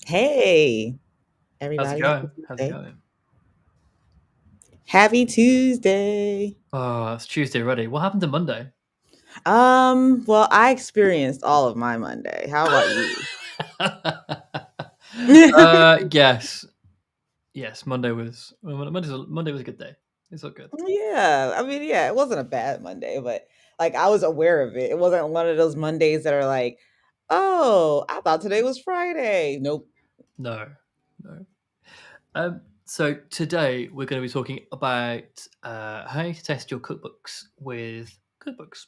Hey, How's it everybody. Happy going? How's it Tuesday. going? Happy Tuesday. Oh, it's Tuesday already. What happened to Monday? Well, I experienced all of my Monday. How about you? Yes, yes. Monday was a good day. It's all good. Yeah, I mean, yeah, it wasn't a bad Monday, but like I was aware of it. It wasn't one of those Mondays that are like, oh, I thought today was Friday. Nope. No, no. So today we're going to be talking about how to test your cookbooks with cookbooks.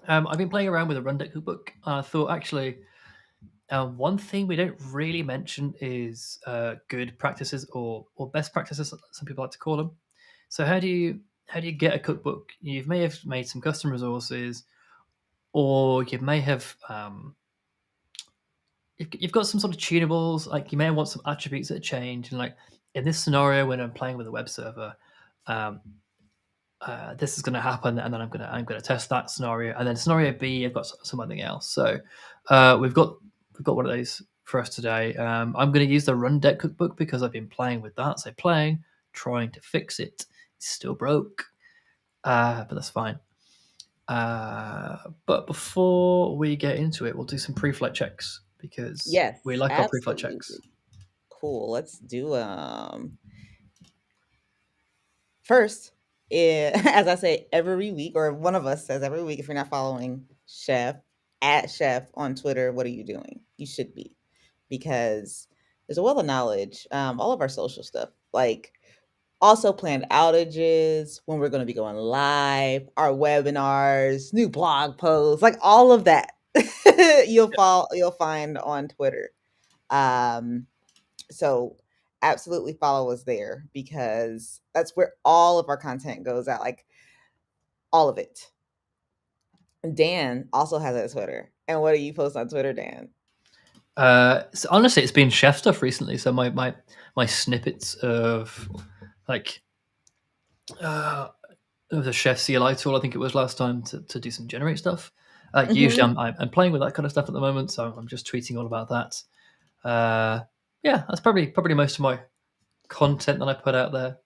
I've been playing around with a Rundeck cookbook. I thought actually one thing we don't really mention is good practices or best practices, some people like to call them. So how do you get a cookbook? You may have made some custom resources, or you may have you've got some sort of tunables. Like you may want some attributes that change. And like in this scenario, when I'm playing with a web server, um, this is going to happen, and then I'm gonna test that scenario, and then scenario B, I've got something else. So we've got one of those for us today. I'm going to use the Run Deck cookbook because I've been playing with that. So playing, trying to fix it. It's still broke, but that's fine. But before we get into it, we'll do some pre-flight checks because we Yes, like our pre-flight checks. absolutely. Cool. Let's do first, as I say every week, or one of us says every week, if you're not following Chef at Chef on Twitter, what are you doing? You should be, because there's a wealth of knowledge. All of our social stuff, like also planned outages, when we're going to be going live, our webinars, new blog posts, like all of that. You'll find on Twitter. Um, so absolutely follow us there because that's where all of our content goes out, like all of it. Dan also has a Twitter. And what do you post on Twitter, Dan? So honestly, it's been chef stuff recently. So my snippets of like it was a chef CLI tool, I think it was last time to do some generate stuff. Usually, Hmm. I'm playing with that kind of stuff at the moment, so I'm just tweeting all about that. Yeah, that's probably most of my content that I put out there.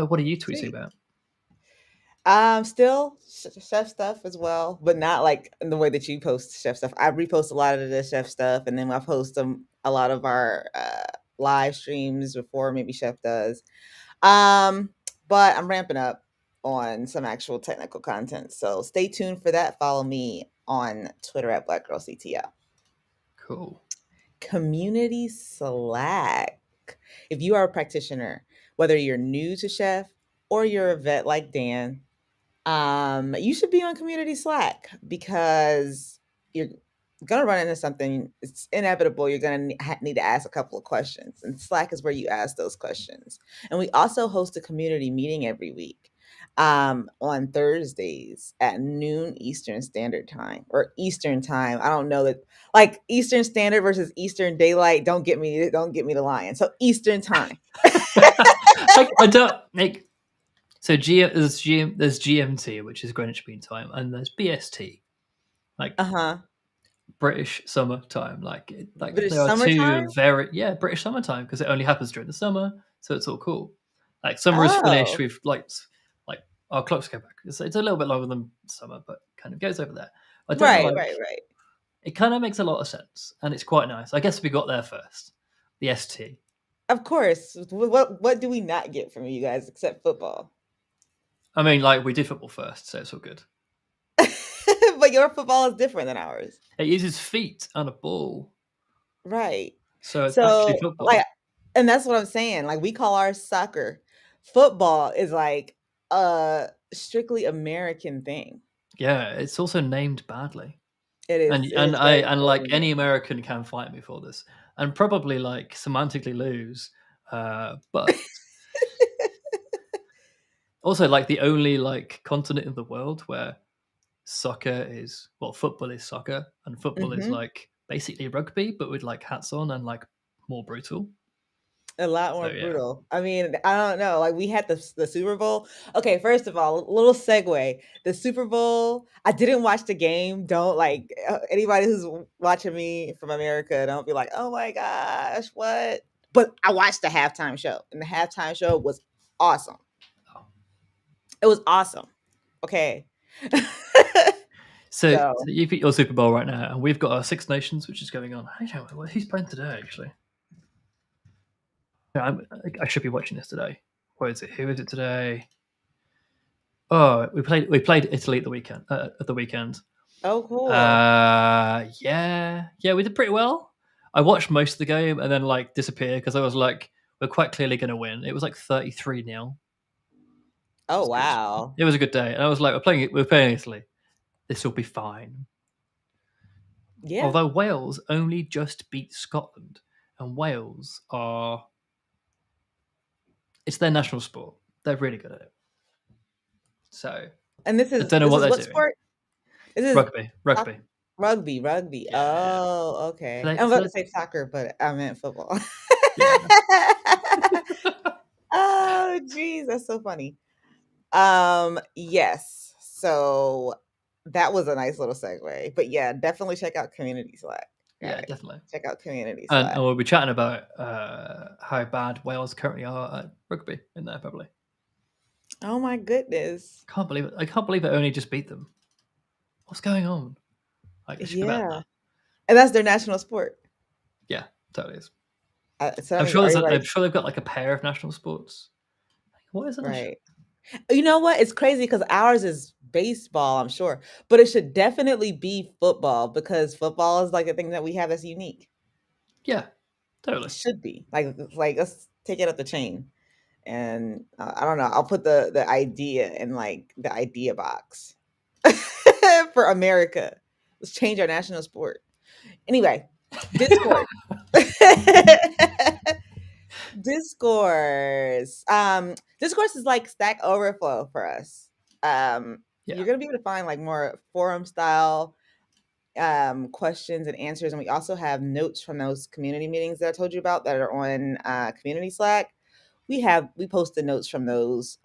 What are you tweeting Sweet. about? Still chef stuff as well, but not like in the way that you post chef stuff. I repost a lot of the chef stuff, and then I post a lot of our live streams before maybe Chef does. Um, but I'm ramping up on some actual technical content. So stay tuned for that. Follow me on Twitter at BlackGirlCTL. Cool. Community Slack. If you are a practitioner, whether you're new to Chef or you're a vet like Dan, you should be on Community Slack because you're gonna run into something. It's inevitable. You're gonna need to ask a couple of questions, and Slack is where you ask those questions. And we also host a community meeting every week, on Thursdays at noon Eastern Standard Time or Eastern Time. I don't know that, like Eastern Standard versus Eastern Daylight. Don't get me to lying. So Eastern Time. I don't like so there's GMT, which is Greenwich Mean Time, and there's BST, like Uh huh. British Summer Time. Like British there are two summertime. very British Summer Time because it only happens during the summer, so it's all cool. Like summer is finished. Oh, We've like our clocks go back. It's a little bit longer than summer, but kind of goes over there. I don't know. right, Like right, right. it kind of makes a lot of sense, and it's quite nice. I guess we got there first. The ST. Of course. What do we not get from you guys except football? I mean, like we did football first, so it's all good. But your football is different than ours. It uses feet and a ball, Right. so it's actually So, football. like, and that's what I'm saying. Like, we call ours soccer. Football is like a strictly American thing. Yeah, it's also named badly. It And is. It and is I very and like poorly any named. American can fight me for this, and probably like semantically lose. But also like the only like continent in the world where football is soccer, and football is Hmm. like basically rugby, but with like hats on and like more brutal. A lot So more yeah. brutal. I mean, I don't know. Like we had the Super Bowl. Okay, first of all, little segue. The Super Bowl. I didn't watch the game. Don't like anybody who's watching me from America. Don't be like, oh my gosh, what? But I watched the halftime show, and the halftime show was awesome. Oh. It was awesome. Okay. So So, you've got your Super Bowl right now, and we've got our Six Nations, which is going on. I don't know who's playing today. Actually, yeah, I should be watching this today. What is it? Who is it today? Oh, we played Italy at the weekend. At the weekend. oh cool. Yeah, we did pretty well. I watched most of the game and then like disappeared because I was like, we're quite clearly going to win. It was like 33-0. It Oh was good. wow. It was a good day, and I was like, we're playing Italy. This will be fine. Yeah. Although Wales only just beat Scotland, and Wales are it's their national sport. They're really good at it. So And this I is don't know this what is what they're doing. sport? This is Rugby, soc rugby. rugby. Yeah. Oh, So okay. they, I'm so about they, to say soccer, but I meant football. yeah. Oh, geez, that's so funny. Yes. So that was a nice little segue. But yeah, definitely check out Community Slack, Yeah, guys. definitely. Check out Community And Slack. we'll be chatting about how bad Wales currently are at rugby in there, probably. Oh my goodness. Can't believe it. I can't believe it only just beat them. What's going on? Like, they should be better than Yeah. that. And that's their national sport. Yeah, totally is. So that I'm means sure everybody, I'm sure they've got like a pair of national sports. Like, what is it? right. You know what? It's crazy because ours is baseball, I'm sure, but it should definitely be football because football is like a thing that we have that's unique. Yeah, It totally. should be like let's take it up the chain, and I don't know. I'll put the idea in like the idea box for America. Let's change our national sport. Anyway, Discord. Discourse. Discourse is like Stack Overflow for us. Yeah, You're gonna be able to find like more forum style questions and answers, and we also have notes from those community meetings that I told you about that are on community Slack. We post the notes from those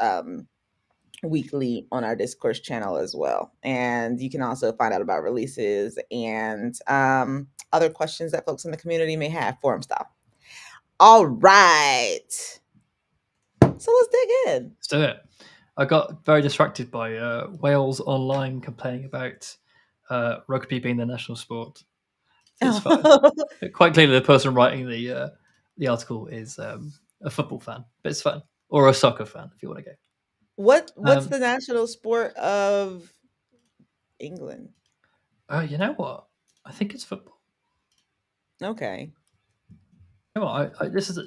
weekly on our discourse channel as well, and you can also find out about releases and other questions that folks in the community may have forum style. All right. So let's dig in. let's do it. I got very distracted by Wales Online complaining about rugby being their national sport. It's fine. Quite clearly, the person writing the article is a football fan, but it's fun, or a soccer fan if you want to go. What's Um, the national sport of England? you know what? I think it's football. Okay. You know what? This is a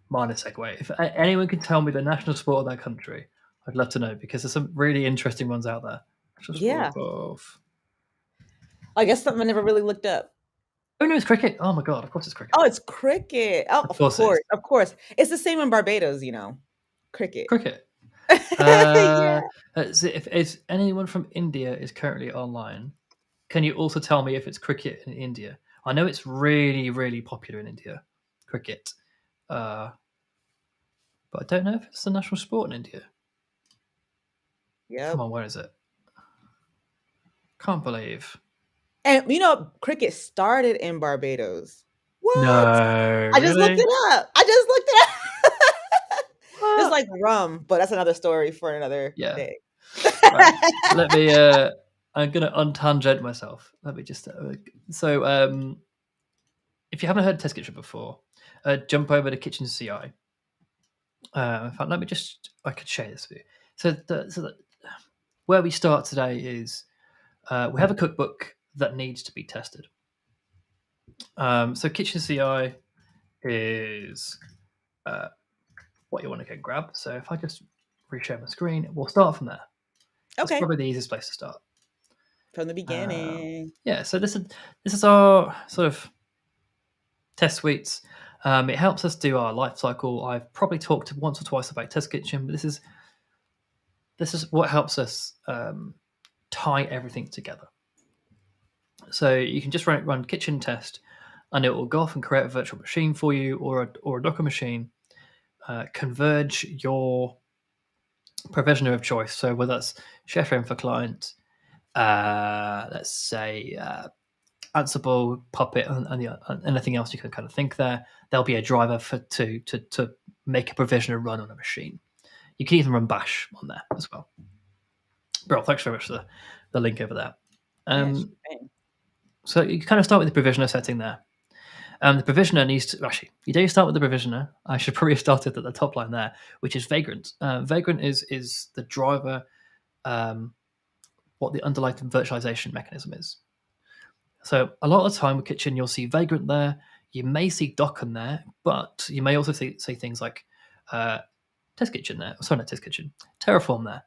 minor segue. If anyone can tell me the national sport of that country, I'd love to know because there's some really interesting ones out there. National sport Yeah. of I guess something I never really looked up. oh no, it's cricket. Oh my god, of course it's cricket. Oh, it's cricket. Oh, Of of course it is course. Of course. It's the same in Barbados, cricket. cricket. Yeah. So if anyone from India is currently online, can you also tell me if it's cricket in India? I know it's really, really popular in India, cricket, uh, but I don't know if it's the national sport in India. Come Yep. on, where is it? Can't believe. And cricket started in Barbados. What? No, I just looked really? it up. I just looked it up. Just What? like rum, but that's another story for another Yeah. day. Right. Let me. I'm gonna untangent myself. Let me just. If you haven't heard Test Kitchen before, jump over to Kitchen CI. In fact, let me just. I could share this with you. Where we start today is we have a cookbook that needs to be tested. So Kitchen CI is what you want to go grab. So if I just reshare my screen, we'll start from there. That's Okay. probably the easiest place to start. From the beginning. Yeah, so this is our sort of test suites. It helps us do our life cycle. I've probably talked once or twice about Test Kitchen, but this is what helps us tie everything together. So you can just run kitchen test, and it will go off and create a virtual machine for you, or a Docker machine, converge your provisioner of choice. So whether that's Chef Infra Client, let's say Ansible, Puppet, and anything else you can kind of think there, there'll be a driver to make a provisioner run on a machine. You can even run Bash on there as well. Bro, thanks very much for the link over there. Yeah, So you kind of start with the provisioner setting there. The provisioner needs to actually. You don't start with the provisioner. I should probably have started at the top line there, which is Vagrant. Vagrant is the driver. What the underlying virtualization mechanism is. So a lot of the time with Kitchen, you'll see Vagrant there. You may see Docker there, but you may also see things like Test Kitchen there. Sorry, not Test Kitchen. Terraform there.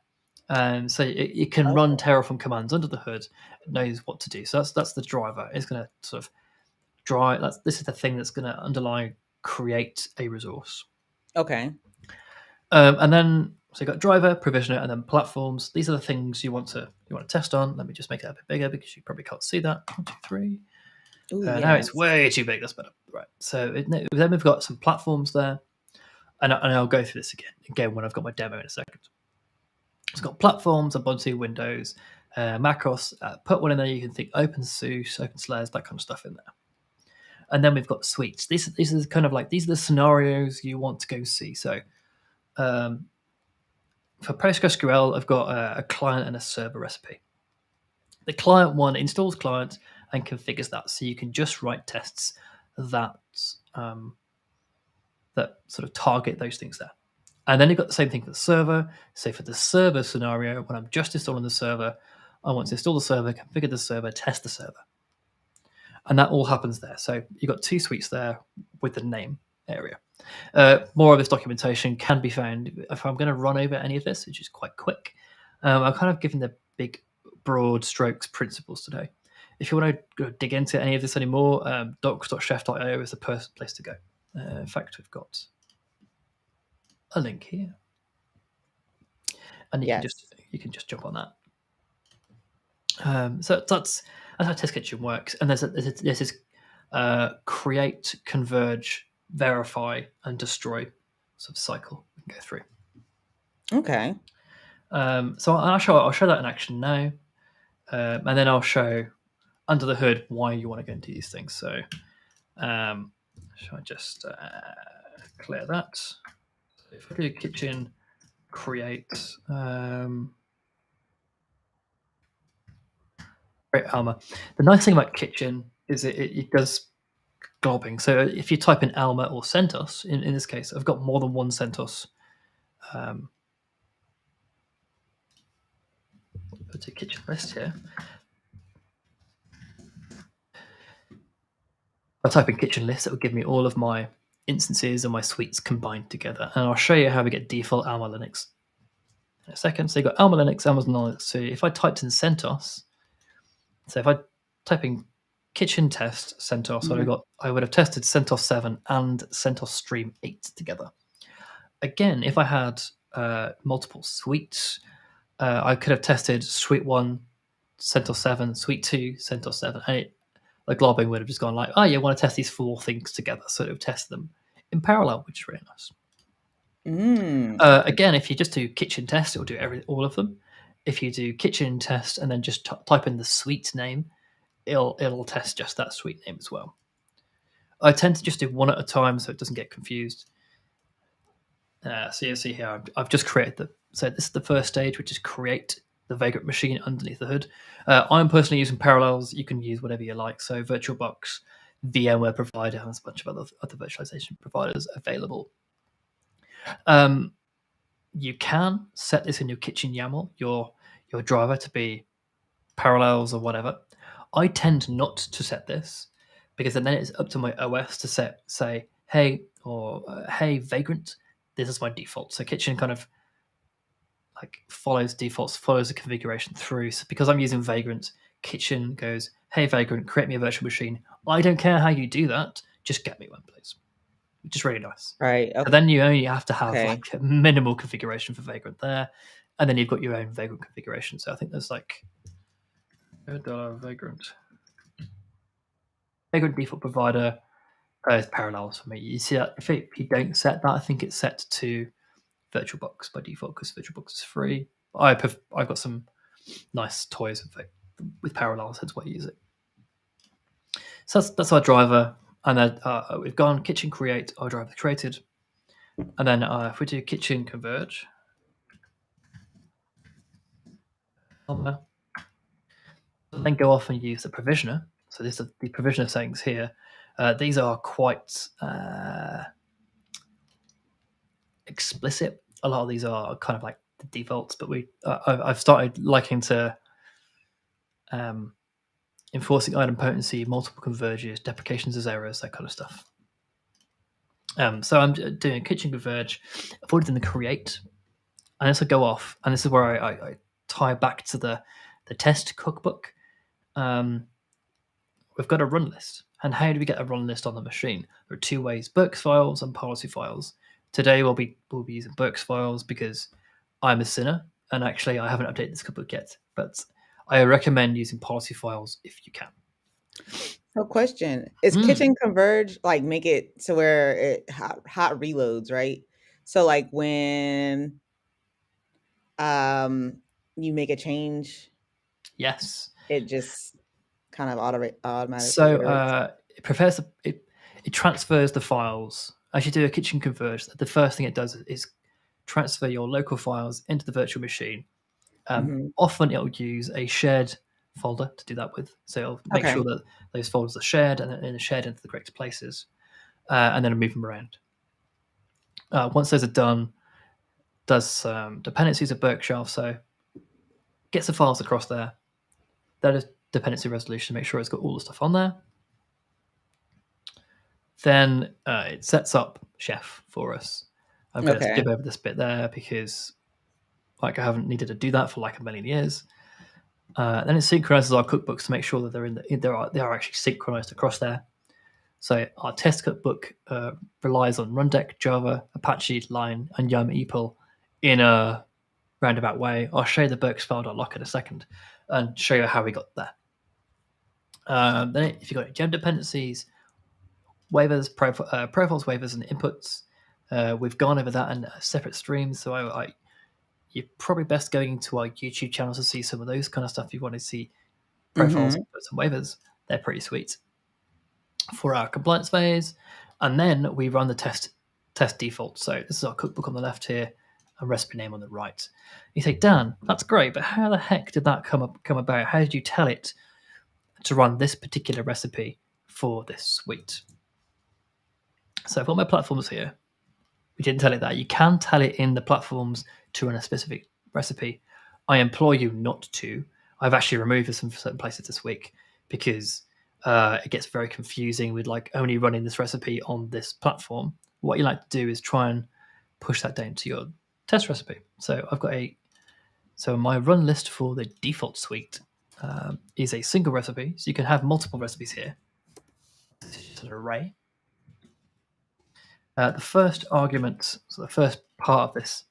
So it can run Terraform commands under the hood. It knows what to do. So that's the driver. It's going to sort of drive. This is the thing that's going to underlie create a resource. Okay. And then so you've got driver, provisioner, and then platforms. These are the things you want to test on. Let me just make it a bit bigger because you probably can't see that. 1, 2, 3. Ooh, Now it's way too big. That's better. Right. So then we've got some platforms there, and I'll go through this again when I've got my demo in a second. It's got platforms, Ubuntu, Windows, macOS. Put one in there. You can think OpenSUSE, OpenSLAS, that kind of stuff in there. And then we've got suites. These are kind of like these are the scenarios you want to go see. So for PostgreSQL, I've got a client and a server recipe. The client one installs client and configures that, so you can just write tests that that sort of target those things there. And then you've got the same thing for the server. So for the server scenario, when I'm just installing the server, I want to install the server, configure the server, test the server. And that all happens there. So you've got 2 suites there with the name area. More of this documentation can be found if I'm going to run over any of this, which is quite quick. I'm kind of giving the big, broad strokes principles today. If you want to dig into any of this anymore, docs.chef.io is the place to go. In fact, we've got a link here, and you can just jump on that. So that's how Test Kitchen works. And there's this create, converge, verify, and destroy sort of cycle we can go through. Okay. So I'll show that in action now, and then I'll show under the hood why you want to go into these things. So shall I just clear that? So if I do kitchen create create Alma, the nice thing about kitchen is it does globbing. So if you type in Alma or CentOS, in this case, I've got more than one CentOS. Put a kitchen list here. I'll type in kitchen list. It will give me all of my instances and my suites combined together. And I'll show you how we get default Alma Linux in a second. So you've got Alma Linux, Amazon Linux. So if I typed in CentOS, so if I type in kitchen test CentOS, I would have tested CentOS 7 and CentOS Stream 8 together. Again, if I had multiple suites, I could have tested Suite 1, CentOS 7, Suite 2, CentOS 7, and the globbing would have just gone like, oh, you want to test these 4 things together, so it would test them in parallel, which is really nice. Again, if you just do kitchen test, it will do all of them. If you do kitchen test and then just type in the suite name, it'll test just that suite name as well. I tend to just do one at a time so it doesn't get confused. So you see here, I've just created so this is the first stage, which is create the Vagrant machine underneath the hood. I'm personally using Parallels. You can use whatever you like. So VirtualBox, VMware provider, has a bunch of other virtualization providers available. You can set this in your kitchen YAML, your driver to be Parallels or whatever. I tend not to set this because then it's up to my OS to say, hey, or hey, Vagrant, this is my default. So kitchen kind of like follows defaults, follows the configuration through. So because I'm using Vagrant, kitchen goes, hey, Vagrant, create me a virtual machine. I don't care how you do that. Just get me one, please. Which is really nice. Right. Okay. So then you only have to have like a minimal configuration for Vagrant there. And then you've got your own Vagrant configuration. So I think there's like $1 Vagrant. vagrant default provider is Parallels for me. You see that if you don't set that, I think it's set to VirtualBox by default because VirtualBox is free. I've got some nice toys with Parallels, hence why I use it. So that's our driver, and then we've gone kitchen create. Our driver created, and then if we do kitchen converge, then go off and use the provisioner. So this is the provisioner settings here. These are quite explicit. A lot of these are kind of like the defaults, but I've started liking to enforcing item potency, multiple converges, deprecations as errors, that kind of stuff. So I'm doing a kitchen converge, avoiding the create, and this will go off, and this is where I tie back to the test cookbook. We've got a run list. And how do we get a run list on the machine? There are two ways: Burks files and policy files. Today we'll be using Burks files because I'm a sinner, and actually I haven't updated this cookbook yet. But I recommend using policy files if you can. So question, is kitchen converge like make it to where it hot reloads, right? So like when um you make a change, Yes. it just kind of automatically So reloads. it transfers the files as you do a kitchen converge. The first thing it does is transfer your local files into the virtual machine. Mhm. Often it'll use a shared folder to do that with. So it'll make sure Okay. that those folders are shared and shared into the correct places, and then move them around. Once those are done, does some dependencies of Berkshire, so gets the files across there. That is dependency resolution, make sure it's got all the stuff on there. Then it sets up Chef for us. I'm going to Okay. skip over this bit there because like I haven't needed to do that for like a million years. Then it synchronizes our cookbooks to make sure that they are actually synchronized across there. So our test cookbook relies on Rundeck, Java, Apache, Line, and Yum EPL in a roundabout way. I'll show you the Burks file.lock in a second and show you how we got there. Then if you've got gem dependencies, waivers, profiles, waivers, and inputs, we've gone over that in separate streams. So you're probably best going to our YouTube channel to see some of those kind of stuff. If you want to see profiles, Mhm. inputs, and waivers, they're pretty sweet for our compliance phase. And then we run the test default. So this is our cookbook on the left here, and recipe name on the right. You say, Dan, that's great, but how the heck did that come about? How did you tell it to run this particular recipe for this suite? So I've got my platforms here. We didn't tell it that. You can tell it in the platforms to run a specific recipe. I implore you not to. I've actually removed this from certain places this week because it gets very confusing with like only running this recipe on this platform. What you like to do is try and push that down to your test recipe. So my run list for the default suite is a single recipe. So you can have multiple recipes here. This is just an array. The first argument, so the first part of this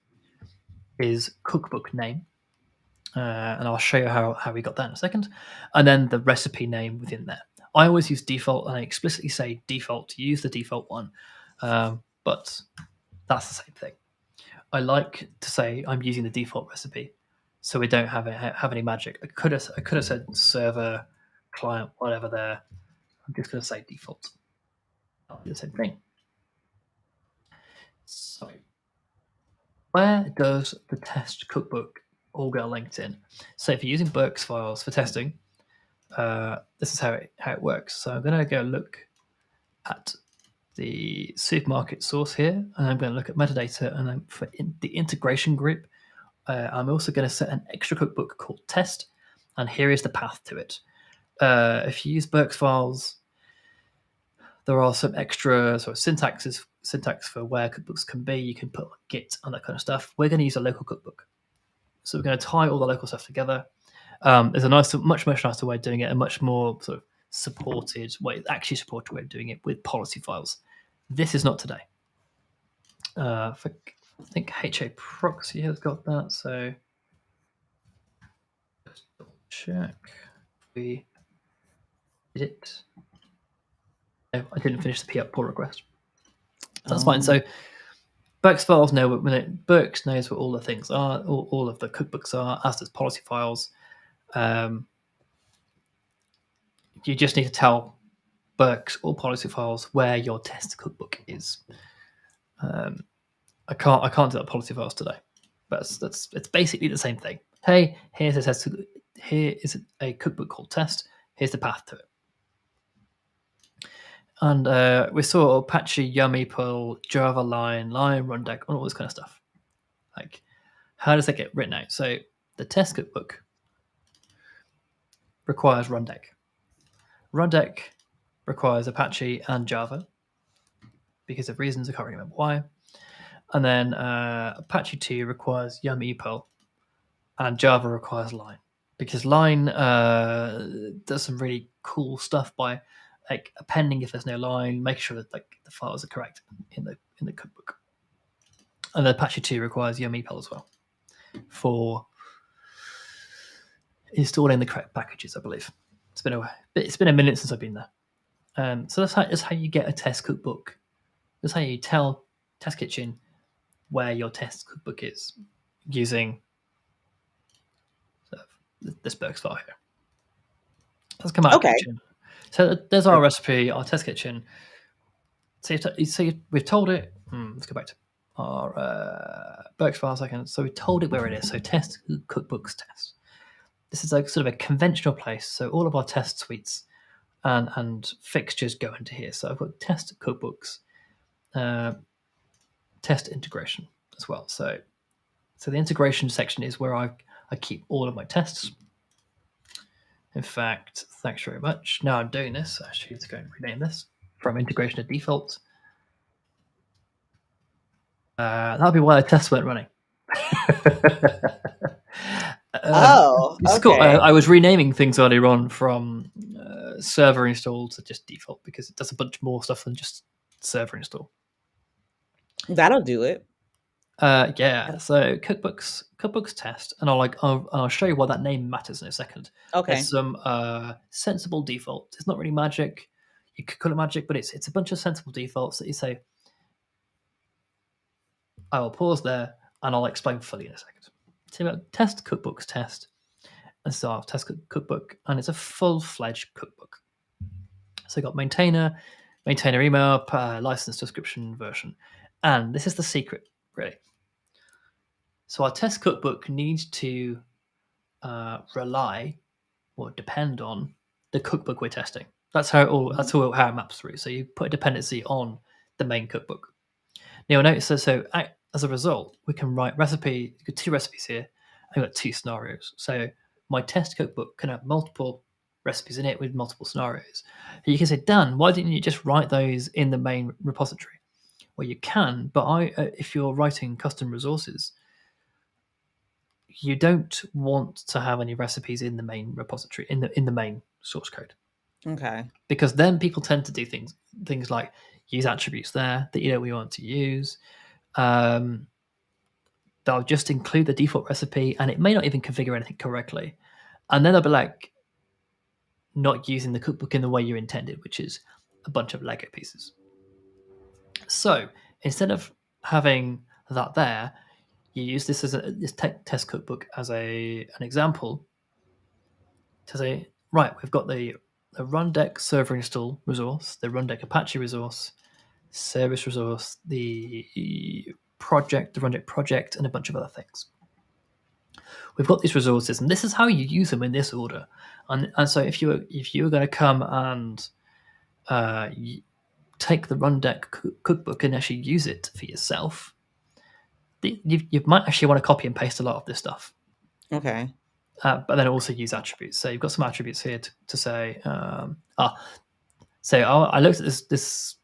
is cookbook name. And I'll show you how we got that in a second. And then the recipe name within there. I always use default, and I explicitly say default to use the default one, but that's the same thing. I like to say I'm using the default recipe, so we don't have any magic. I could have said server, client, whatever there. I'm just going to say default. I'll do the same thing. So where does the test cookbook all get linked in? So if you're using Burks files for testing, this is how it works. So I'm going to go look at the supermarket source here, and I'm going to look at metadata, and then for the integration group, I'm also going to set an extra cookbook called test, and here is the path to it. If you use Burks files, there are some extra sort of syntax for where cookbooks can be. You can put like Git and that kind of stuff. We're going to use a local cookbook. So we're going to tie all the local stuff together. There's a much nicer way of doing it, a much more sort of supported way of doing it with policy files. This is not today. I think HA proxy has got that, so just double check. We did it. No, I didn't finish the pull request. That's fine. Oh, So Burke's files know Burks knows what all the things are, all of the cookbooks are, as does policy files. Um, you just need to tell Burks or policy files where your test cookbook is. I can't do that policy files today, but it's basically the same thing. Hey, here's a test. Here is a cookbook called test. Here's the path to it. And we saw Apache, Yummy, Pull, Java, Line, Rundeck, all this kind of stuff. Like, how does that get written out? So the test cookbook requires Rundeck. Rundeck requires Apache and Java because of reasons I can't remember why. And then Apache 2 requires Yummy, Pull, and Java requires Line because Line does some really cool stuff by like appending if there's no line, making sure that like the files are correct in the cookbook. And then Apache 2 requires Yummy Pull as well for installing the correct packages, I believe. It's been a minute since I've been there. So that's how you get a test cookbook. That's how you tell Test Kitchen where your test cookbook is using this Burks file here. Let's come out of okay. Kitchen. So there's our recipe, our Test Kitchen. So we've told it. Let's go back to our Burks file a second. So we told it where it is. So test cookbooks test. This is like sort of a conventional place. So all of our test suites and fixtures go into here. So I've got test cookbooks, test integration as well. So the integration section is where I keep all of my tests. In fact, thanks very much. Now I'm doing this. Actually, let's go and rename this from integration to default. That'll be why the tests weren't running. Oh, It's cool. okay. I was renaming things earlier on from server install to just default because it does a bunch more stuff than just server install. That'll do it. Yeah. So cookbooks test, and I'll show you why that name matters in a second. Okay. There's some sensible defaults. It's not really magic. You could call it magic, but it's a bunch of sensible defaults that you say. I will pause there, and I'll explain fully in a second. So about test cookbooks test, and so I'll test cookbook, and it's a full-fledged cookbook. So you got maintainer email, license description version, and this is the secret, really. So our test cookbook needs to rely or depend on the cookbook we're testing. That's how how it maps through. So you put a dependency on the main cookbook. Now you'll notice so as a result, we can write recipe. You've got two recipes here. I've got two scenarios. So my test cookbook can have multiple recipes in it with multiple scenarios. And you can say, Dan, why didn't you just write those in the main repository? Well, you can, but if you're writing custom resources, you don't want to have any recipes in the main repository in the main source code Okay. because then people tend to do things like use attributes there that you don't want to use. They'll just include the default recipe and it may not even configure anything correctly, and then they'll be like not using the cookbook in the way you intended, which is a bunch of Lego pieces. So instead of having that there, you use this as this test cookbook as an example to say, right, we've got the Rundeck server install resource, the Rundeck Apache resource, service resource, the Rundeck project, and a bunch of other things. We've got these resources, and this is how you use them in this order. And so if you were going to come and take the Rundeck cookbook and actually use it for yourself, you might actually want to copy and paste a lot of this stuff. Okay. But then also use attributes. So you've got some attributes here to say, so I looked at this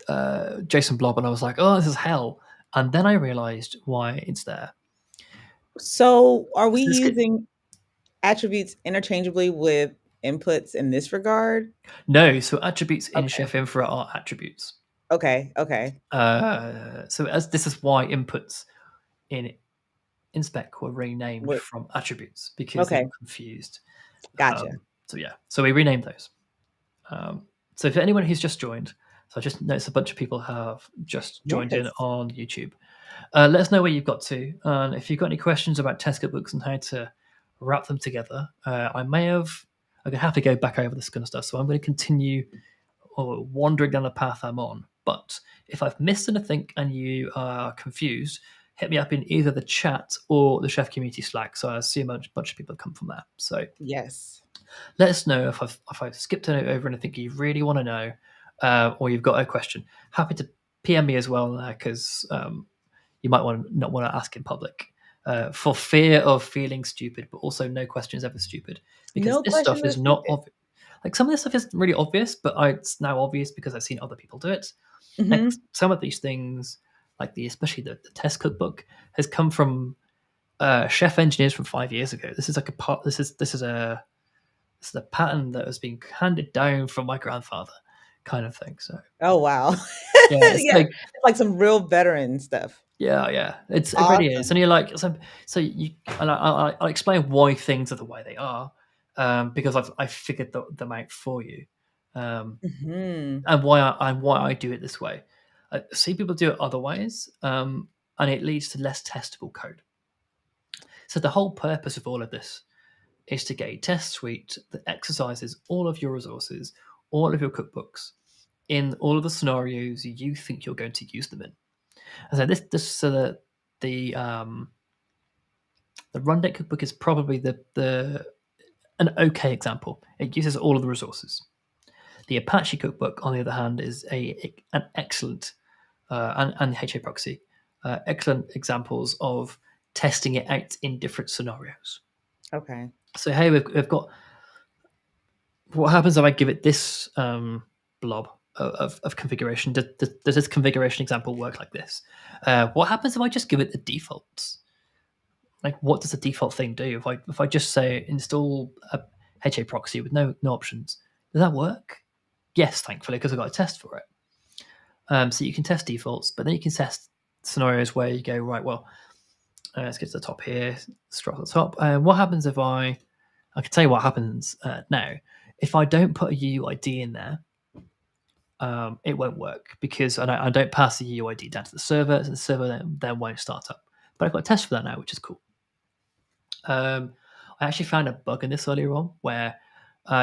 JSON blob and I was like, oh, this is hell. And then I realized why it's there. So, are we So using attributes interchangeably with inputs in this regard? no, so attributes in Okay. Chef Infra are attributes. Okay. Okay. So as this is why inputs in inspec were renamed What? from attributes because they Okay. were confused. Gotcha. So yeah, so we renamed those. Um, So for anyone who's just joined, so I just noticed a bunch of people have just joined in Yes. on YouTube. Let us know where you've got to, and if you've got any questions about test cookbooks and how to wrap them together, I'm gonna have to go back over this kind of stuff, so I'm going to continue wandering down the path I'm on. But if I've missed anything and you are confused, hit me up in either the chat or the Chef Community Slack. So I see a bunch of people come from there. So Yes. let us know if I've skipped over anything you really want to know, or you've got a question. Happy to PM me as well, because you might not want to ask in public, for fear of feeling stupid, but also no question is ever stupid, because No this stuff question is is not stupid. obvious. Like some of this stuff isn't really obvious, but it's now obvious because I've seen other people do it. Like Hmm. some of these things, like especially the test cookbook, has come from chef engineers from 5 years ago. This is like a part. This is a pattern that has been handed down from my grandfather, kind of thing. So Oh, wow. yeah, it's Yeah, like it's like some real veteran stuff. yeah. It really is, and Awesome. you're like so you and I'll explain why things are the way they are, because I've figured them out for you, um, Mhm. and why I do it this way. I see people do it other ways, and it leads to less testable code. So the whole purpose of all of this is to get a test suite that exercises all of your resources, all of your cookbooks, in all of the scenarios you think you're going to use them in. And so this so the Rundeck cookbook is probably the an okay example. It uses all of the resources. The Apache cookbook, on the other hand, is an excellent and HA proxy, excellent examples of testing it out in different scenarios. Okay. So hey, we've got what happens if I give it this blob of configuration? Does this configuration example work like this? What happens if I just give it the defaults? Like, what does the default thing do? If I just say install a HA proxy with no options, does that work? Yes, thankfully, because I got a test for it. So you can test defaults, but then you can test scenarios where you go right. Well, let's get to the top here. Scroll to the top. What happens if I can tell you what happens now. If I don't put a UUID in there, it won't work because I don't pass the UUID down to the server, so the server then won't start up. But I've got a test for that now, which is cool. I actually found a bug in this earlier on where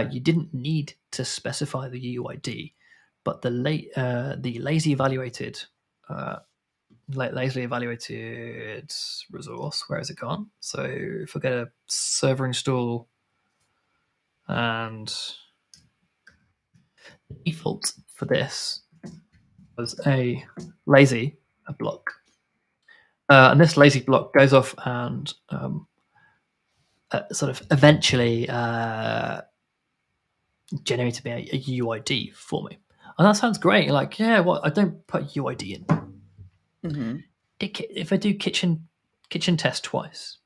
you didn't need to specify the UUID, but the lazily evaluated resource. Where has it gone? So if I get a server install and the default for this was a block, and this lazy block goes off and sort of eventually generated me a UID for me. And that sounds great. You're like, yeah, well, I don't put UID in. Mhm. If I do kitchen test twice,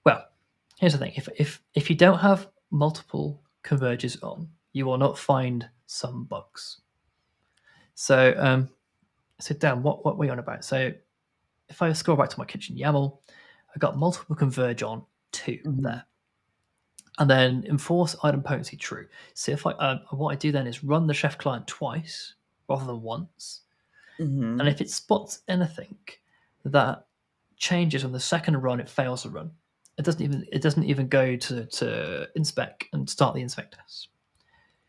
well, here's the thing: if you don't have multiple convergers on, you will not find some bugs. So Dan, what were you on about? So if I scroll back to my kitchen YAML, I got multiple converge on two Mhm. there. And then enforce item potency true. So if what I do then is run the chef client twice rather than once, and Mhm. if it spots anything that changes on the second run, it fails to run. It doesn't even go to inspect and start the inspect test.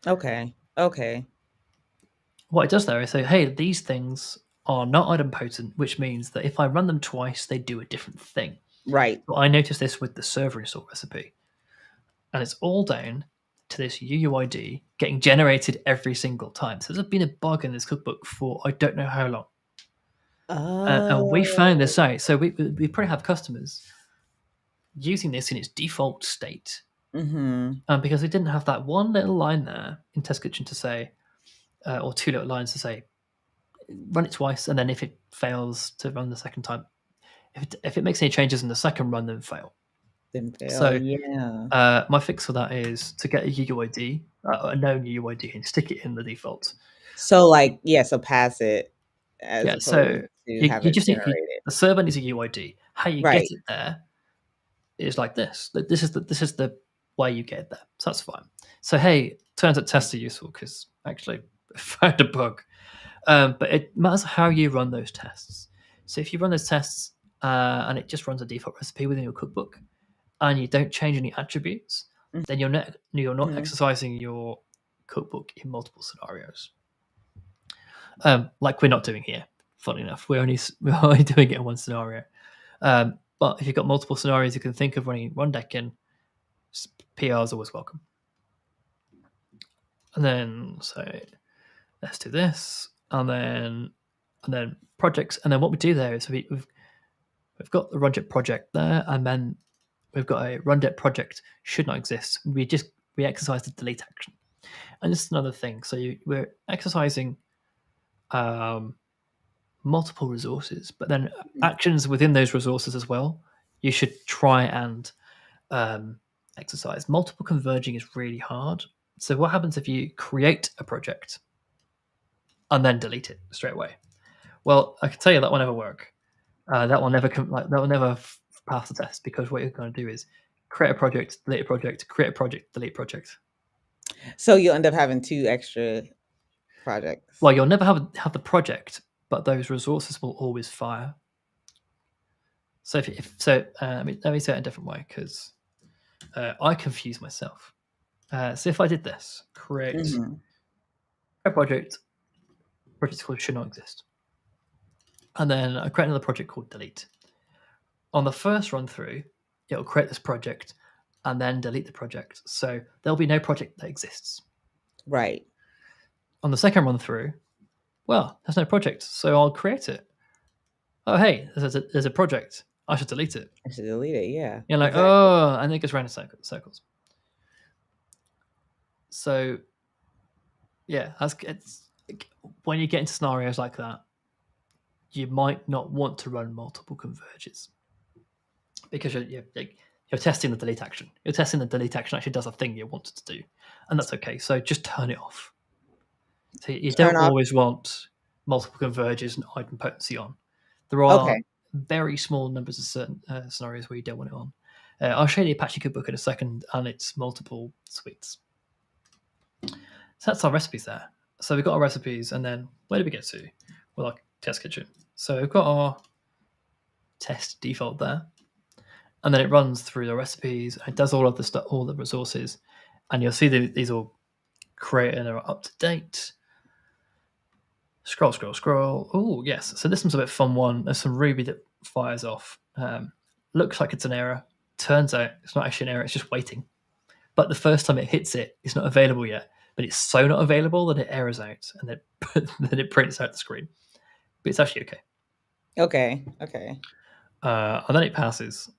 Okay. Okay. What it does there is say, hey, these things are not item potent, which means that if I run them twice, they do a different thing. Right. So I noticed this with the server install recipe, and it's all down to this UUID getting generated every single time. So there's been a bug in this cookbook for I don't know how long. And we found Oh. this out. So we probably have customers using this in its default state. Mhm. Because we didn't have that one little line there in Test Kitchen to say, or two little lines to say, run it twice, and then if it fails to run the second time, if it makes any changes in the second run, then fail. Didn't fail. So Yeah. my fix for that is to get a UUID, a known UUID, and stick it in the default. So, like, yeah, so pass it as Yeah, so opposed to you, have you it just need generated. the server needs a UID. How you get Right. it there is like this. This is the way you get it there. So that's fine. So hey, turns out tests are useful because actually I found a bug. But it matters how you run those tests. So if you run those tests and it just runs a default recipe within your cookbook and you don't change any attributes, then you're not Mhm. exercising your cookbook in multiple scenarios. Like we're not doing here. Funny enough, we're only doing it in one scenario. But if you've got multiple scenarios you can think of running one deck in, PR is always welcome. And then so let's do this, and then projects, and then what we do there is we've got the runjet project there, and then we've got a runjet project should not exist. We exercise the delete action, and this is another thing. So we're exercising um, multiple resources, but then Mhm. actions within those resources as well. You should try and exercise. Multiple converging is really hard. So what happens if you create a project and then delete it straight away? Well, I can tell you that will never work. That will never pass the test, because what you're going to do is create a project, delete a project, create a project, delete project. So you'll end up having 2 extra projects. Well, you'll never have the project, but those resources will always fire. So if so, let me say it a different way, because I confuse myself. So if I did this, create Mhm. a project called should not exist, and then I create another project called delete. On the first run through, it'll create this project and then delete the project. So there'll be no project that exists. Right. On the second run through, well, there's no project, so I'll create it. Oh, hey, there's a project. I should delete it. I should delete it, yeah. You're like, Exactly. oh, and it goes round in circles. So yeah, when you get into scenarios like that, you might not want to run multiple converges, because you're testing the delete action. You're testing the delete action actually does a thing you want it to do, and that's okay. So just turn it off. So you don't Turn off. always want multiple converges and idempotency on. There are Okay. very small numbers of certain scenarios where you don't want it on. I'll show you the Apache cookbook in a second, and it's multiple suites. So that's our recipes there. So we've got our recipes, and then where do we get to? Well, our test kitchen. So we've got our test default there, and then it runs through the recipes. It does all of the stuff, all the resources, and you'll see these all created and are up to date. Scroll, scroll, scroll. Oh, yes. So this one's a bit fun one. There's some Ruby that fires off. Looks like it's an error. Turns out it's not actually an error. It's just waiting. But the first time it hits it, it's not available yet. But it's so not available that it errors out, and then it prints out the screen. But it's actually okay. Okay. Okay. And then it passes.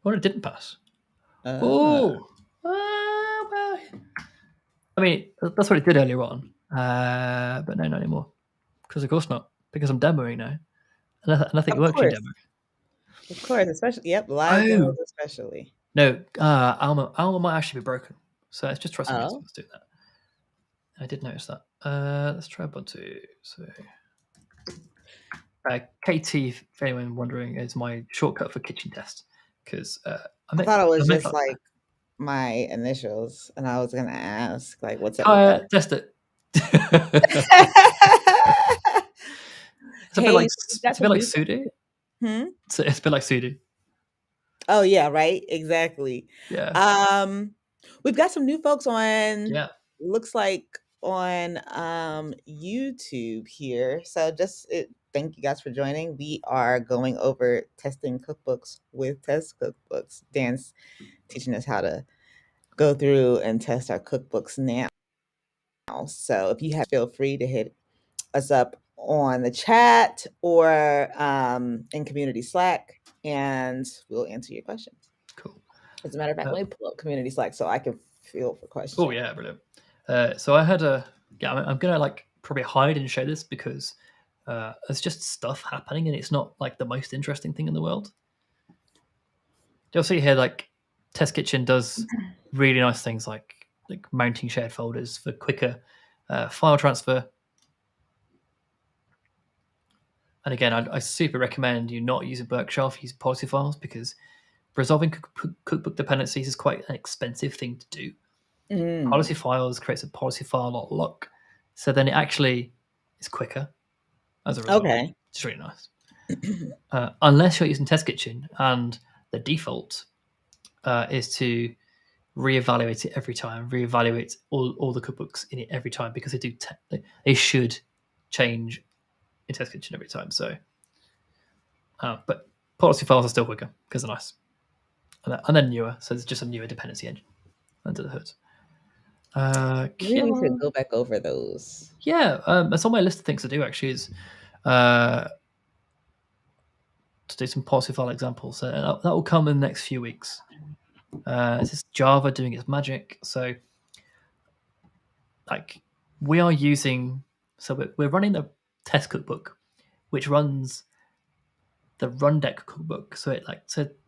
Well, it didn't pass. Uh, Oh, well, I mean, that's what it did earlier on. But no, not anymore. Because of course not. Because I'm demoing now. And nothing of works in course. demo. Of course, especially yep, live demos Oh, especially. no. Alma might actually be broken. So let's just try something else. Oh, Let's do that. I did notice that. Let's try Ubuntu. So, KT, if anyone wondering, is my shortcut for kitchen test. Because I thought it I was make just like like my initials, and I was gonna ask, like, what's up with that? Kaya, test it. It's a bit Hey, like so we got it's a some bit like new sudo. hmm? It's a bit like sudo. Oh, yeah, right? Exactly. Yeah, Um, we've got some new folks on yeah, looks like on, YouTube here. So just thank you guys for joining. We are going over testing cookbooks with Test Cookbooks. Dan's teaching us how to go through and test our cookbooks now. So if you have, feel free to hit us up on the chat or in community Slack, and we'll answer your questions. cool. As a matter of fact, Uh, let me pull up community Slack so I can feel for oh questions. yeah, brilliant. So I had a yeah. I'm gonna like probably hide and show this because there's just stuff happening and it's not like the most interesting thing in the world. You'll see here like Test Kitchen does really nice things like mounting shared folders for quicker file transfer. And again, I super recommend you not using Berkshire, use policy files, because resolving cookbook dependencies is quite an expensive thing to do. Policy Mm. files creates a policy file lock, so then it actually is quicker as a result. Okay. It's really nice. Unless you're using Test Kitchen, and the default is to reevaluate it every time, reevaluate all the cookbooks in it every time, because they should change in Test Kitchen every time. So, but policy files are still quicker because they're nice, and then newer. So it's just a newer dependency engine under the hood. Maybe we should Killer. go back over those. Yeah, that's on my list of things to do. Actually, is uh, to do some policy file examples. So that will come in the next few weeks. This is Java doing its magic. So, like, we are using. So we're running the test cookbook, which runs the rundeck cookbook. So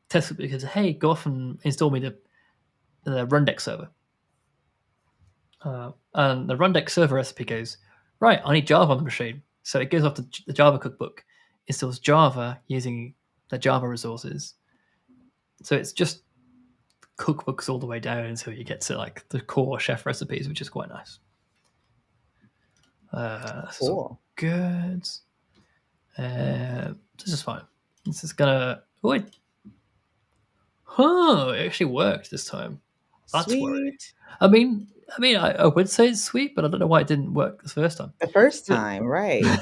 test cookbook says, "Hey, go off and install me the rundeck server." And the rundeck server recipe goes, right, I need Java on the machine. So it goes off to the Java cookbook, installs Java using the Java resources. So it's just cookbooks all the way down until you get to like the core chef recipes, which is quite nice. This is all Cool. good. This is fine. This is gonna. Oh, it actually worked this time. That's worrying. Sweet. I would say it's sweet, but I don't know why it didn't work the first time. The first So, time, right. so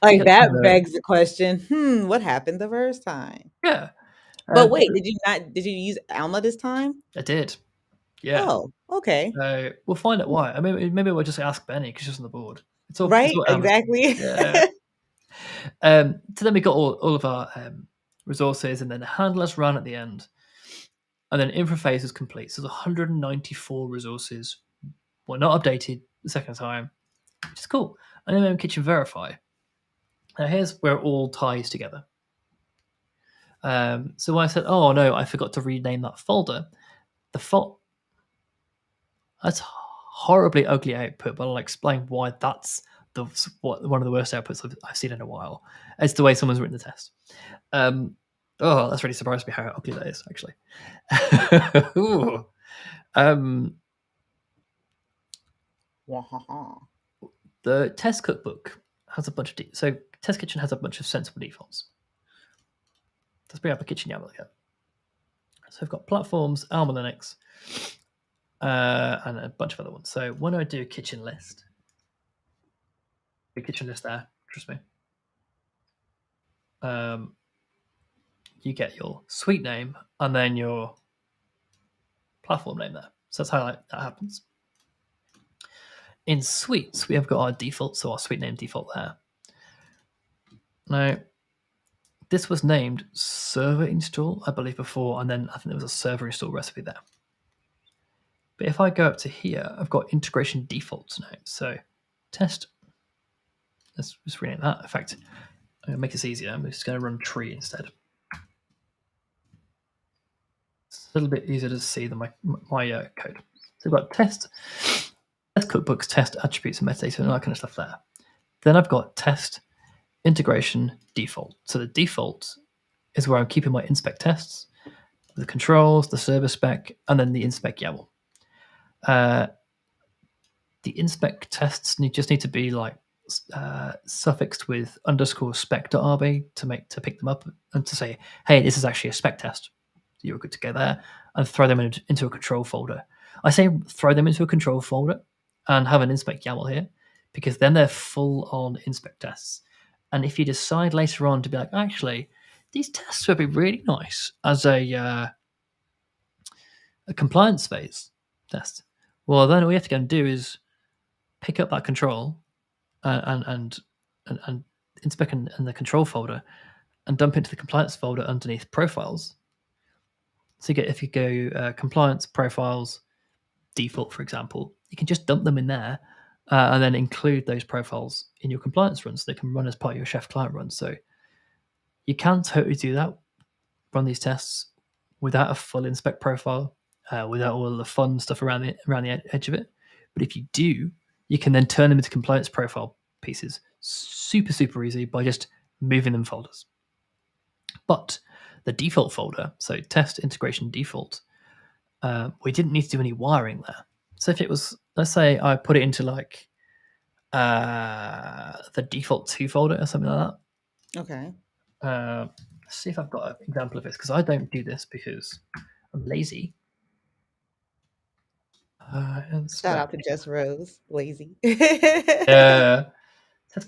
Like, yeah, that begs the question, what happened the first time? yeah. But wait, did you use Alma this time? I did. Yeah. Oh, okay. So we'll find out Hmm. why. I mean, maybe we'll just ask Benny because she's on the board. It's Right, all Amazon. exactly. Yeah. So then we got all of our resources, and then the handlers ran at the end, and then interface is complete. So there's 194 resources. Well, not updated the second time, which is cool. And then kitchen verify. Now here's where it all ties together. So I said, oh no, I forgot to rename that folder. That's horribly ugly output, but I'll explain why that's one of the worst outputs I've seen in a while. It's the way someone's written the test. That's really surprised me how ugly that is, actually. um, Wahaha. the test cookbook has a bunch of so Test Kitchen has a bunch of sensible defaults. Let's bring up a kitchen YAML again. So I've got platforms, Alma Linux, and a bunch of other ones. So when I do a kitchen list, the kitchen list there, trust me. You get your suite name and then your platform name there. So that's how that happens. In suites, we have got our default, so our suite name default there. Now, this was named server install, I believe, before, and then I think there was a server install recipe there. But if I go up to here, I've got integration defaults now. So test, let's just rename that. In fact, I'm going to make this easier. I'm just going to run tree instead. It's a little bit easier to see than my code. So we've got test cookbooks, test attributes and metadata and all that kind of stuff there. Then I've got test integration default. So the default is where I'm keeping my inspect tests, the controls, the server spec, and then the inspect YAML. The inspect tests just need to be like suffixed with _spec.rb to pick them up and to say, hey, this is actually a spec test. So you're good to go there, and throw them into a control folder. I say throw them into a control folder and have an inspect YAML here, because then they're full on inspect tests. And if you decide later on to be like, actually, these tests would be really nice as a compliance phase test, well, then all you have to go and do is pick up that control and inspect in the control folder and dump into the compliance folder underneath profiles. So if you go compliance profiles default, for example, you can just dump them in there and then include those profiles in your compliance run so they can run as part of your Chef client run. So you can totally do that, run these tests without a full inspect profile, without all the fun stuff around the edge of it. But if you do, you can then turn them into compliance profile pieces super easy by just moving them folders. But the default folder, so test integration default, we didn't need to do any wiring there. So if it was, let's say I put it into like the default 2 folder or something like Okay. that. Let's see if I've got an example of this, because I don't do this because I'm lazy. Shout out Inspect. to Just Rose, lazy. Test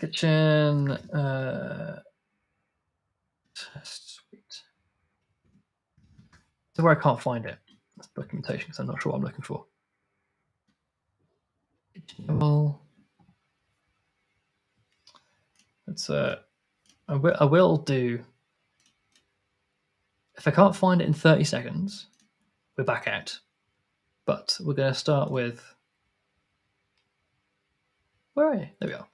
kitchen. Test suite. So where I can't find it. That's documentation, because I'm not sure what I'm looking for. Well, it's I will do. If I can't find it in 30 seconds, we're back out. But we're going to start with. Where are you? There we are.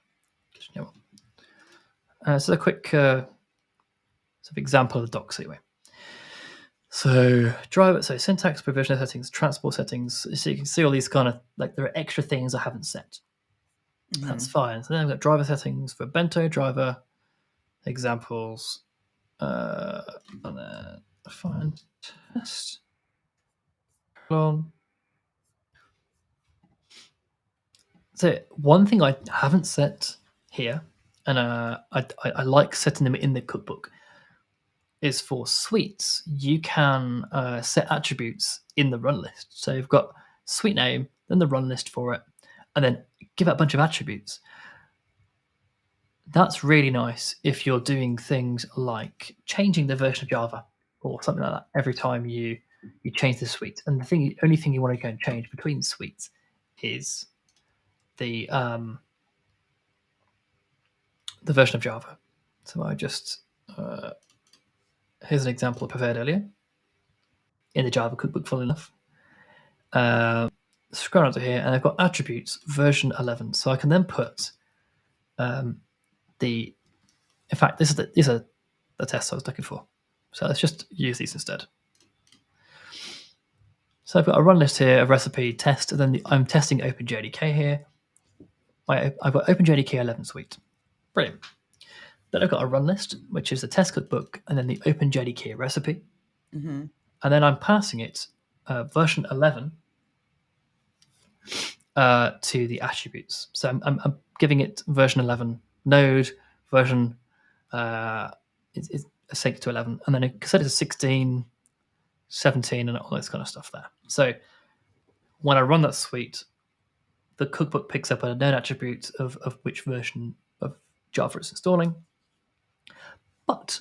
So a quick sort of example of the docs anyway. So driver, so syntax, provisioner settings, transport settings. So you can see all these kind of like there are extra things I haven't set. That's fine. So then I've got driver settings for bento driver examples, and then find test. So one thing I haven't set here, and I like setting them in the cookbook, is for suites. You can set attributes in the run list. So you've got suite name, then the run list for it, and then give it a bunch of attributes. That's really nice if you're doing things like changing the version of Java or something like that every time you change the suite. And the only thing you want to go and change between suites is the version of Java. So I just here's an example I prepared earlier in the Java cookbook, funnily enough. Scroll down to here, and I've got attributes version 11. So I can then put the. In fact, these are the tests I was looking for. So let's just use these instead. So I've got a run list here, a recipe test, and then I'm testing OpenJDK here. I've got OpenJDK 11 suite. Brilliant. Then I've got a run list, which is the test cookbook, and then the OpenJDK recipe. Mm-hmm. And then I'm passing it version 11 to the attributes. So I'm giving it version 11 node, version is synced to 11, and then I set it to 16, 17, and all this kind of stuff there. So when I run that suite, the cookbook picks up a node attribute of which version of Java it's installing. But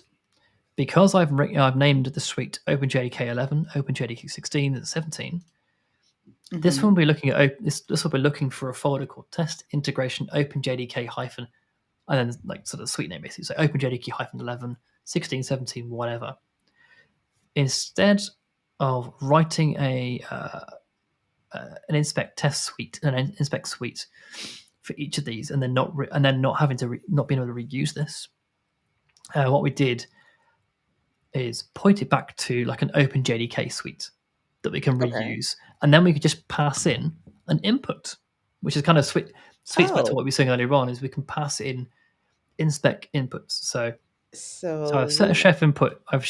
because I've named the suite OpenJDK 11, OpenJDK 16, and 17, this one will be looking at this will be looking for a folder called test integration OpenJDK hyphen, and then like sort of suite name basically. So OpenJDK hyphen 11, 16, 17, whatever. Instead of writing an inspect test suite, an inspect suite for each of these, and then not having to not being able to reuse this, what we did is point it back to like an OpenJDK suite that we can Okay. reuse, and then we could just pass in an input, which is kind of sweet spot to Oh, what we were saying earlier on. Is we can pass in inspect inputs. So so I've set a we. chef input. I've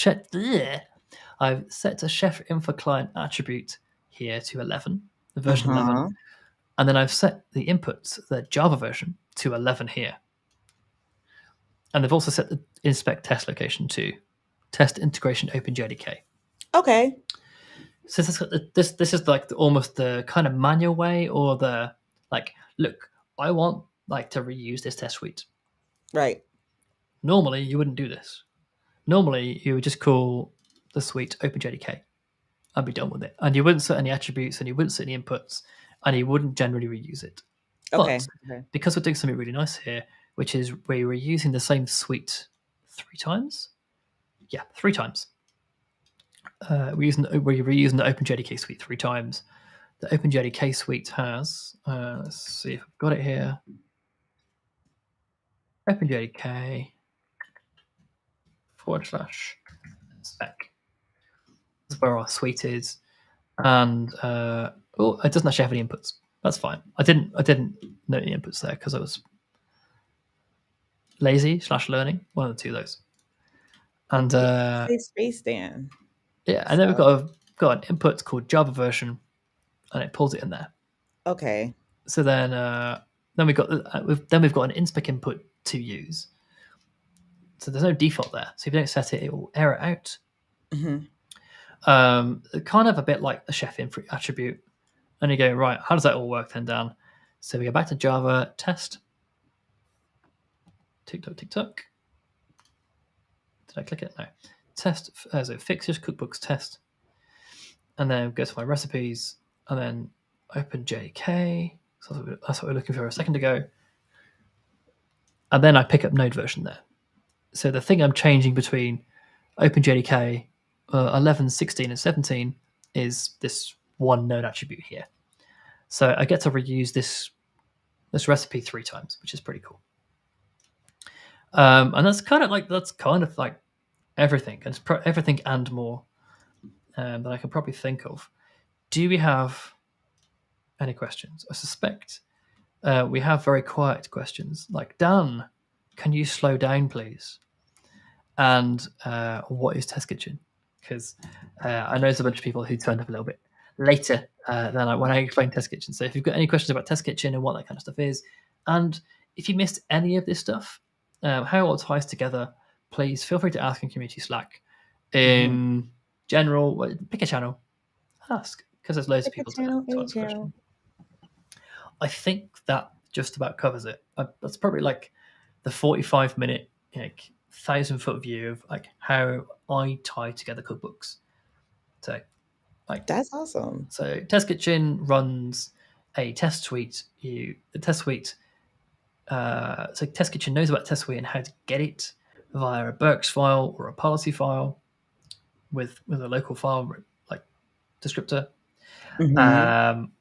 set a Chef Infra Client attribute here to 11, the Uh version 11, huh. and then I've set the inputs, the Java version, to 11 here. And they've also set the inspect test location to test integration OpenJDK. Okay. So this is like almost the kind of manual way, or the like. Look, I want like to reuse this test suite. Right. Normally, you wouldn't do this. Normally, you would just call the suite OpenJDK and be done with it, and you wouldn't set any attributes, and you wouldn't set any inputs, and you wouldn't generally reuse it. But Okay. Okay. because we're doing something really nice here, which is where we're using the same suite 3 times. Yeah, 3 times. We're reusing the OpenJDK suite 3 times. The OpenJDK suite has, let's see if I've got it here. OpenJDK /spec. This is where our suite is, and it doesn't actually have any inputs. That's fine. I didn't note any inputs there because I was lazy/learning, one of the two of those. And Say Space Dan. yeah, and then we've So. got an input called Java version, and it pulls it in there. Okay. So then we've got an inspec input to use. So there's no default there. So if you don't set it, it will error out. Hmm. Kind of a bit like the Chef Infra attribute. And you go, right, how does that all work then, Dan? So we go back to Java test. Tick tock, tick tock. Did I click it? No. Test, so fix your cookbooks test. And then go to my recipes and then open JK. So that's what we're looking for a second ago. And then I pick up Node version there. So the thing I'm changing between OpenJDK 11, 16, and 17 is this one node attribute here. So I get to reuse this recipe 3 times, which is pretty cool. And that's kind of like everything, and everything and more that I can probably think of. Do we have any questions? I suspect we have very quiet questions, like Dan, can you slow down, please? And what is Test Kitchen? Because I know there's a bunch of people who turned up a little bit later than when I explained Test Kitchen. So if you've got any questions about Test Kitchen and what that kind of stuff is, and if you missed any of this stuff, how it all ties together, please feel free to ask in community Slack. Hmm. In general, pick a channel, ask, because there's loads of Pick a people channel, to any ask questions. channel. I think that just about covers it. That's probably like the 45-minute, like 1,000-foot view of like how I tie together cookbooks. So, like, That's awesome. so Test Kitchen runs a test suite. The test suite. So Test Kitchen knows about test suite and how to get it via a Burks file or a policy file with a local file like descriptor. Hmm. Um,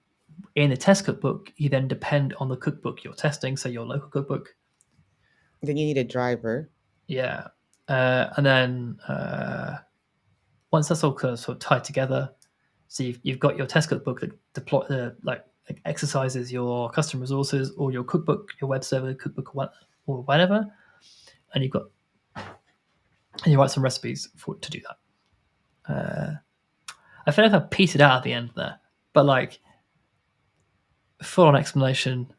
in the test cookbook, you then depend on the cookbook you're testing, so your local cookbook. Then you need a driver. Yeah. And then once that's all kind of sort of tied together, so you've got your test cookbook that deploy like exercises your custom resources or your cookbook, your web server cookbook or whatever, and you write some recipes to do that. I feel like I petered out at the end there, but like full on explanation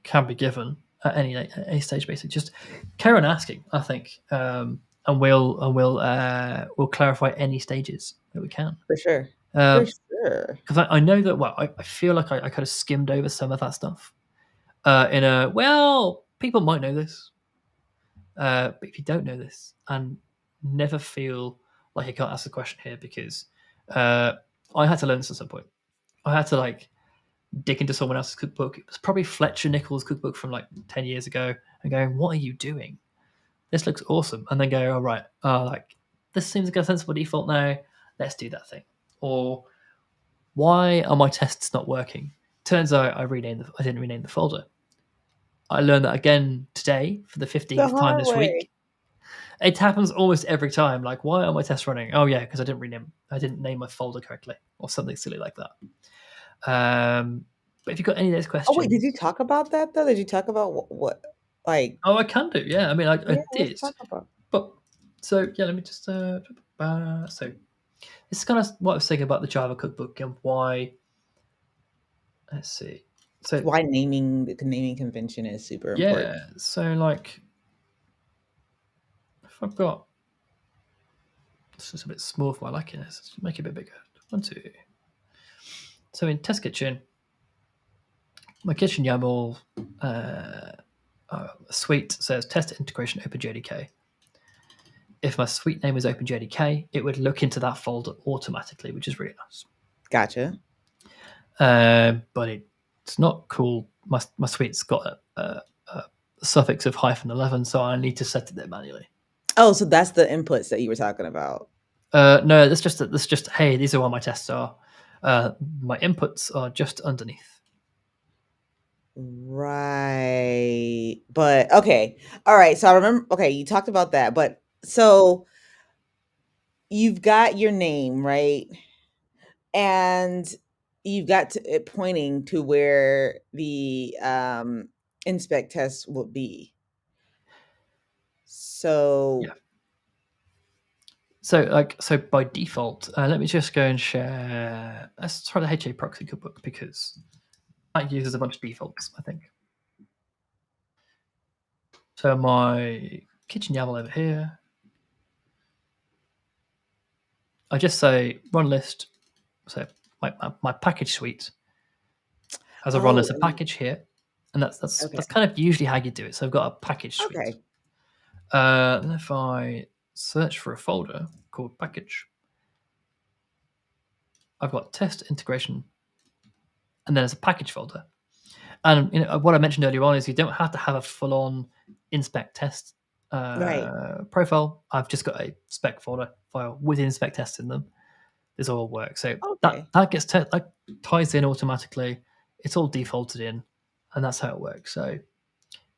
can be given at any stage. Basically, just carry on asking. I think, and we'll clarify any stages that we can. For sure. For Because sure. I know that. Well, I feel like I kind of skimmed over some of that stuff. In a well, people might know this, but if you don't know this, and never feel like I can't ask a question here because I had to learn this at some point. I had to like dig into someone else's cookbook. It was probably Fletcher Nichols' cookbook from like 10 years ago and going, what are you doing? This looks awesome. And then go, all right, like this seems like a sensible default now. Let's do that thing. Or why are my tests not working? Turns out I didn't rename the folder. I learned that again today for the The 15th time hard this way. week. It happens almost every time. Like, why are my tests running? Oh yeah, because I didn't name my folder correctly, or something silly like that. But if you've got any of those Oh wait, did you questions, talk about that though? Did you talk about what like oh, I can do. Yeah, I mean, I yeah, let's did, talk about but so yeah, let me just. So this is kind of what I was saying about the Java cookbook and why. Let's see. So why naming convention is super important. yeah, so like if I've got this is a bit small for my liking. Let's make it a bit bigger. 1, 2. So in Test Kitchen, my kitchen YAML suite says test integration OpenJDK. If my suite name is OpenJDK, it would look into that folder automatically, which is really nice. Gotcha. But it's not cool. My suite's got a suffix of -11, so I need to set it there manually. Oh, so that's the inputs that you were talking about. No, that's just hey, these are what my tests are. My inputs are just underneath. Right. But okay. All right. So I remember okay, you talked about that, but so you've got your name, right? And you've got it pointing to where the inspect test will be. So Yeah. So by default, let me just go and share. Let's try the HA proxy cookbook because that uses a bunch of defaults, I think. So my kitchen YAML over here, I just say run list. So my package suite has a run Oh, list of package here, and that's okay. kind of usually how you do it. So I've got a package suite. Okay. Then if I search for a folder called package, I've got test integration, and then there's a package folder. And what I mentioned earlier on is you don't have to have a full-on inspect test Right. profile. I've just got a spec folder file with inspect tests in them. This all works. So that Okay. that gets that ties in automatically. It's all defaulted in, and that's how it works. So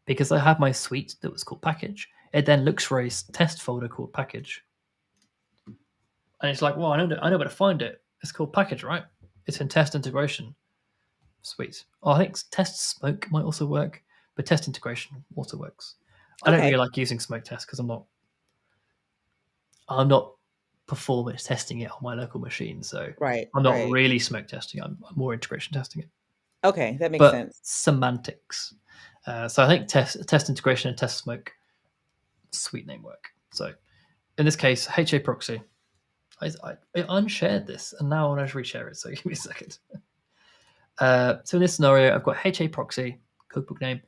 because I have my suite that was called package, it then looks for a test folder called package, and it's like, well, I know where to find it. It's called package, right? It's in test integration. Sweet. Oh, I think test smoke might also work, but test integration also works. I don't really Okay. like using smoke test because I'm not performance testing it on my local machine, so Right. I'm not Right. really smoke testing. I'm more integration testing it. Okay. That makes But sense. semantics. So I think test integration and test smoke sweet name work. So in this case, HA proxy. I unshared this and now I want to reshare it. So give me a second. So in this scenario, I've got HA proxy cookbook name,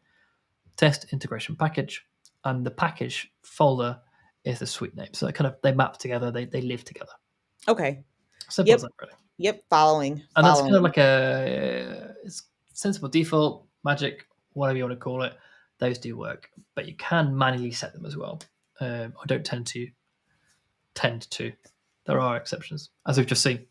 test integration package, and the package folder is the suite name. So they map together. They live together. Okay. Simple as Yep. that, really. Yep. Following. And that's kind of Following. like a it's sensible default, magic, whatever you want to call it. Those do work, but you can manually set them as well. I don't tend to. There are exceptions, as we've just seen,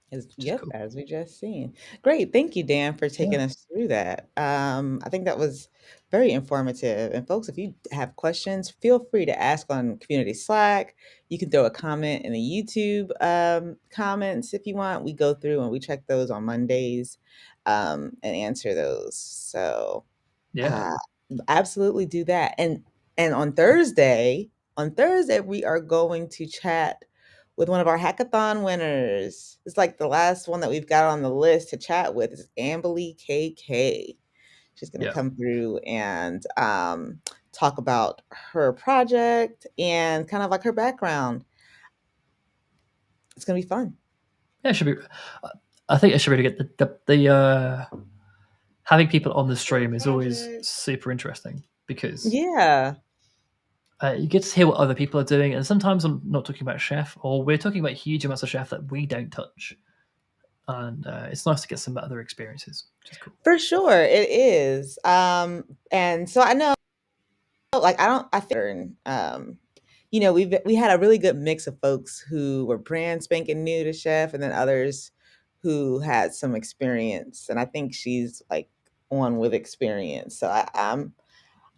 which is Yep, cool. as we just seen. Great. Thank you, Dan, for Yeah, taking us through that. I think that was very informative. And folks, if you have questions, feel free to ask on community Slack. You can throw a comment in the YouTube comments if you want. We go through and we check those on Mondays and answer those. So yeah, uh, absolutely do that. And on Thursday we are going to chat with one of our hackathon winners. It's like the last one that we've got on the list to chat with is Amberly KK. She's going to yeah. come through and talk about her project and kind of like her background. It's going to be fun. Yeah, it should be. I think it should really get the having people on the Her stream is always project. super interesting because Yeah, you get to hear what other people are doing, and sometimes I'm not talking about chef, or we're talking about huge amounts of chef that we don't touch, and it's nice to get some other experiences, which is cool. for sure it is. And so I know, like, I think, we had a really good mix of folks who were brand spanking new to chef, and then others who had some experience. And I think she's like on with experience. So I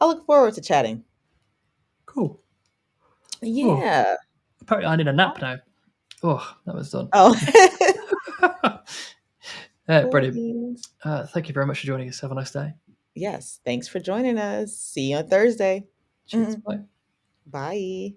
look forward to chatting. Cool. Oh, Yeah. apparently I need a nap now. Oh, that was done. Oh, cool Brilliant. beans. Thank you very much for joining us. Have a nice day. Yes. Thanks for joining us. See you on Thursday. Cheers. Mhm. Bye. Bye.